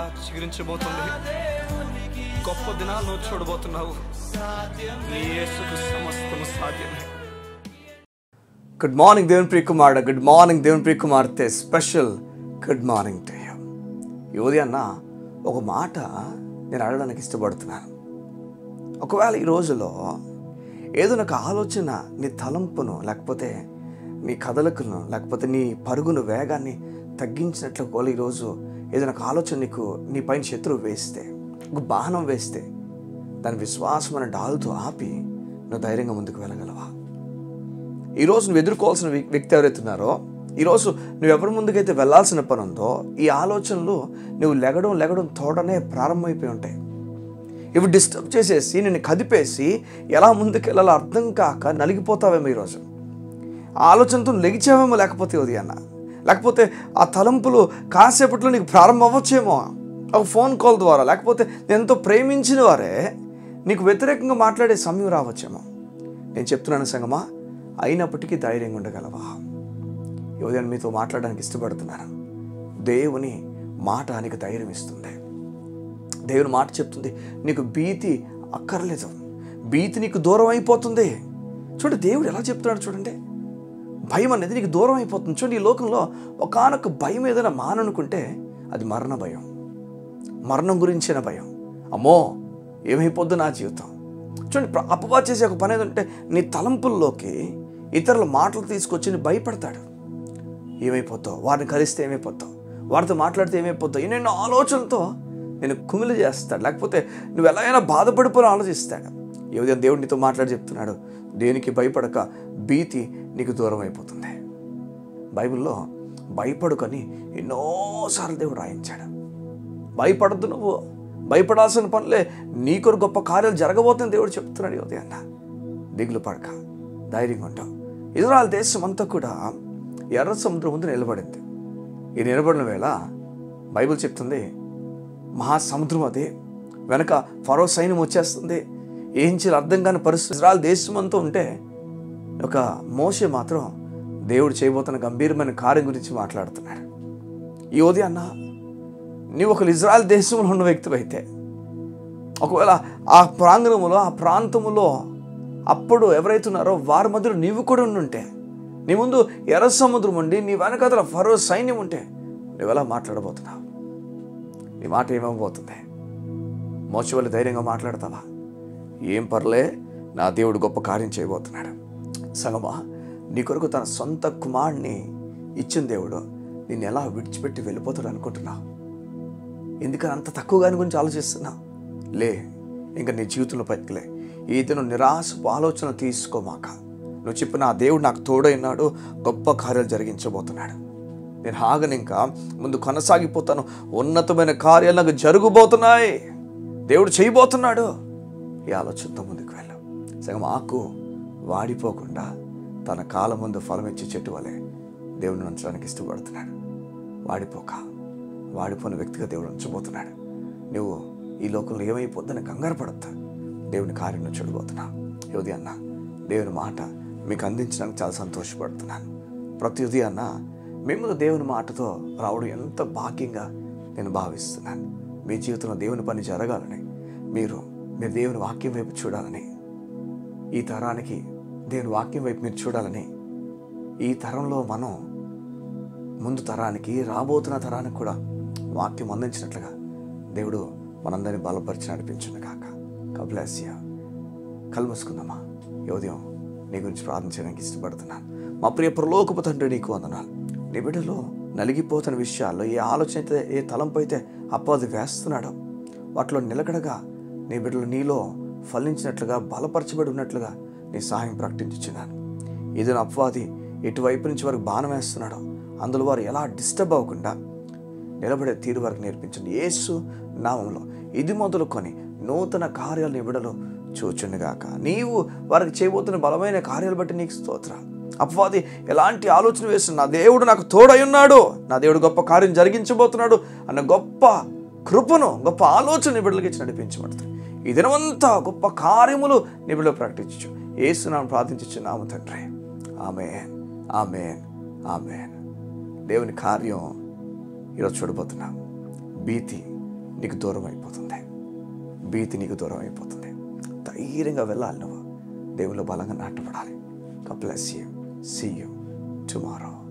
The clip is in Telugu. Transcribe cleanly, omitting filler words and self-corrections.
ఇలా చిగురించబోతుంది. గొప్ప దినాలను చూడబోతున్నావు. నీ యేసుకు సమస్తము సాధ్యమే. గుడ్ మార్నింగ్ దేవుని ప్రియ కుమారుడు, గుడ్ మార్నింగ్ దేవుని ప్రియ కుమార్తె, special good morning to you. ఈ ఉదయాన్న ఒక మాట నేను అడగడానికి ఇష్టపడుతున్నాను. ఒకవేళ ఈ రోజులో ఏదైనా ఒక ఆలోచన నీ తలంపును, లేకపోతే నీ కదలికలను, లేకపోతే నీ పరుగును వేగాన్ని తగ్గించినట్లు కూడా ఈరోజు ఏదైనా ఒక ఆలోచన నీ పైన శత్రువు వేస్తే, ఒక బాణం వేస్తే, దాని విశ్వాసం అనే డాలుతో ఆపి నువ్వు ధైర్యంగా ముందుకు వెళ్ళగలవా? ఈరోజు నువ్వు ఎదుర్కోవాల్సిన వ్యక్తి ఎవరైతున్నారో, ఈరోజు నువ్వెవరి ముందుకైతే వెళ్ళాల్సిన పని ఉందో, ఈ ఆలోచనలు నువ్వు లెగడం తోడనే ప్రారంభమైపోయి ఉంటాయి. ఇవి డిస్టర్బ్ చేసేసి నిన్ను కదిపేసి ఎలా ముందుకు వెళ్ళాలో అర్థం కాక నలిగిపోతావేమో. ఈరోజు ఆలోచనతో లెగిచావేమో, లేకపోతే ఉదయాన్న, లేకపోతే ఆ తలంపులు కాసేపట్లో నీకు ప్రారంభం అవ్వచ్చేమో. ఒక ఫోన్ కాల్ ద్వారా, లేకపోతే ఎంతో ప్రేమించిన వారే నీకు వ్యతిరేకంగా మాట్లాడే సమయం రావచ్చేమో. నేను చెప్తున్నాను సంగమా, అయినప్పటికీ ధైర్యంగా ఉండగలవా? ఈ ఉదయం మీతో మాట్లాడడానికి ఇష్టపడుతున్నాను. దేవుని మాట నీకు ధైర్యం ఇస్తుంది. దేవుని మాట చెప్తుంది, నీకు భీతి అక్కర్లేదు, భీతి నీకు దూరం అయిపోతుంది. చూడండి దేవుడు ఎలా చెప్తున్నాడు చూడండి. భయం అనేది నీకు దూరం అయిపోతుంది. చూడండి, ఈ లోకంలో ఒకానొక భయం ఏదైనా మాననుకుంటే అది మరణ భయం, మరణం గురించిన భయం. అమ్మో ఏమైపోద్దు నా జీవితం. చూడండి, అపవాది చేసే ఒక పని ఏదంటే నీ తలంపుల్లోకి ఇతరుల మాటలు తీసుకొచ్చి నీ భయపడతాడు. ఏమైపోతావు, వారిని కలిస్తే ఏమైపోతావు, వారితో మాట్లాడితే ఏమైపోతావు, ఎన్నెన్నో ఆలోచనలతో నేను కుమిలి చేస్తాడు. లేకపోతే నువ్వు ఎలా అయినా బాధపడిపోయి ఆలోచిస్తాడు. ఈ ఉదయం దేవుడు నీతో మాట్లాడి చెప్తున్నాడు, దేనికి భయపడక, భీతి నీకు దూరం అయిపోతుంది. బైబిల్లో భయపడుకొని ఎన్నోసార్లు దేవుడు రాయించాడు. భయపడద్దు, నువ్వు భయపడాల్సిన పనులే, నీ కొరకు గొప్ప కార్యాలు జరగబోతుందని దేవుడు చెప్తున్నాడు. ఈ ఉదయాన్న దిగులు పడక, ధైర్యంగా ఉంటావు. ఇజ్రాయెల్ దేశం అంతా కూడా ఎర్ర సముద్రం ముందు నిలబడింది. ఈ నిలబడిన వేళ బైబిల్ చెప్తుంది, మహాసముద్రం అది, వెనక ఫరో సైన్యం వచ్చేస్తుంది. ఏం చేయాలి అర్థం కాని పరిస్థితి. ఇజ్రాయెల్ దేశం అంతా ఉంటే ఒక మోషే మాత్రం దేవుడు చేయబోతున్న గంభీరమైన కార్యం గురించి మాట్లాడుతున్నాడు. ఈ ఉదయాన్న నీవు ఒక ఇజ్రాయెల్ దేశంలో ఉన్న వ్యక్తి అయితే, ఒకవేళ ఆ ప్రాంగణములో, ఆ ప్రాంతములో అప్పుడు ఎవరైతే ఉన్నారో వారి మధ్యలో నీవు కూడా ఉండుంటే, నీ ముందు ఎర్ర సముద్రం ఉండి నీ వెనకాతల ఫరో సైన్యం ఉంటే నువ్వెలా మాట్లాడబోతున్నావు? నీ మాట ఏమవబోతుంది? మోషే వల్ల ధైర్యంగా మాట్లాడతావా? ఏం పర్లే, నా దేవుడు గొప్ప కార్యం చేయబోతున్నాడు. సంగమా, నీ కొరకు తన సొంత కుమారుడిని ఇచ్చిన దేవుడు నిన్ను ఎలా విడిచిపెట్టి వెళ్ళిపోతాడు అనుకుంటున్నావు? ఎందుకని అంత తక్కువగాని గురించి ఆలోచిస్తున్నావు? లే, ఇంకా నీ జీవితంలో పైకిలే. ఈ దినం నిరాశపు ఆలోచన తీసుకోమాక. నువ్వు చెప్పిన ఆ దేవుడు నాకు తోడైనాడు, గొప్ప కార్యాలు జరిగించబోతున్నాడు. నేను ఆగను, ఇంకా ముందు కొనసాగిపోతాను. ఉన్నతమైన కార్యాలు నాకు జరగబోతున్నాయి, దేవుడు చేయబోతున్నాడు. ఈ ఆలోచనతో ముందుకు వెళ్ళు. సగం ఆకు వాడిపోకుండా తన కాలం ముందు ఫలం ఇచ్చే చెట్టు వలె దేవుడిని ఉంచడానికి ఇష్టపడుతున్నాడు. వాడిపోయిన వ్యక్తిగా దేవుడు ఉంచబోతున్నాడు. నువ్వు ఈ లోకంలో ఏమైపోద్దని కంగారు పడద్దు. దేవుని కార్యం చూడబోతున్నావు. ఈ ఉదయాన్న దేవుని మాట మీకు అందించడానికి చాలా సంతోషపడుతున్నాను. ప్రతి ఉదయాన్న మేము దేవుని మాటతో రావడం ఎంత భాగ్యంగా నేను భావిస్తున్నాను. మీ జీవితంలో దేవుని పని జరగాలని, మీరు దేవుని వాక్యం వైపు చూడాలని, ఈ తరానికి దేవుని వాక్యం వైపు మీరు చూడాలని, ఈ తరంలో మనం ముందు తరానికి, రాబోతున్న తరానికి కూడా వాక్యం అందించినట్లుగా దేవుడు మనందరినీ బలపరిచి నడిపించును కాక. కబ్లాసియ కళ్ళు మూసుకుందామా? ఈ ఉదయం నీ గురించి ప్రార్థన చేయడానికి ఇష్టపడుతున్నాను. మా ప్రియ పరలోకపు తండ్రి, నీకు వందనాలు. నీ బిడ్డలో నలిగిపోతున్న విషయాల్లో ఏ ఆలోచన అయితే, ఏ తలంపు అయితే అపవాది వేస్తున్నాడో వాటిలో నిలకడగా నీ బిడ్డలు నీలో ఫలించినట్లుగా, బలపరచబడి ఉన్నట్లుగా నీ సహాయం ప్రకటించున్నాను. ఏదైనా అపవాది ఎటువైపు నుంచి వారికి బాణం వేస్తున్నాడో అందులో వారు ఎలా డిస్టర్బ్ అవ్వకుండా నిలబడే తీరు వారికి నేర్పించండి. యేసు నామంలో ఇది మొదలుకొని నూతన కార్యాలు నీ బిడ్డలు చూచునుగాక. నీవు వారికి చేయబోతున్న బలమైన కార్యాలు బట్టి నీకు స్తోత్ర. అపవాది ఎలాంటి ఆలోచన వేస్తున్నా, నా దేవుడు నాకు తోడై ఉన్నాడు, నా దేవుడు గొప్ప కార్యం జరిగించబోతున్నాడు అన్న గొప్ప కృపను, గొప్ప ఆలోచన నీ బిడ్డలకి ఇచ్చి నడిపించబడుతుంది. ఈ దినమంతా గొప్ప కార్యములు నీ బిడ్డలు ప్రకటించు. యేసు నామమున ప్రార్థించుచున్నాము తండ్రి. ఆమేన్, ఆమేన్, ఆమేన్. దేవుని కార్యం ఈరోజు చూడబోతున్నాం. భీతి నీకు దూరం అయిపోతుంది, భీతి నీకు దూరం అయిపోతుంది. ధైర్యంగా వెళ్ళాలి, నువ్వు దేవుళ్ళు బలంగా నాటపడాలి. God bless you. See you tomorrow.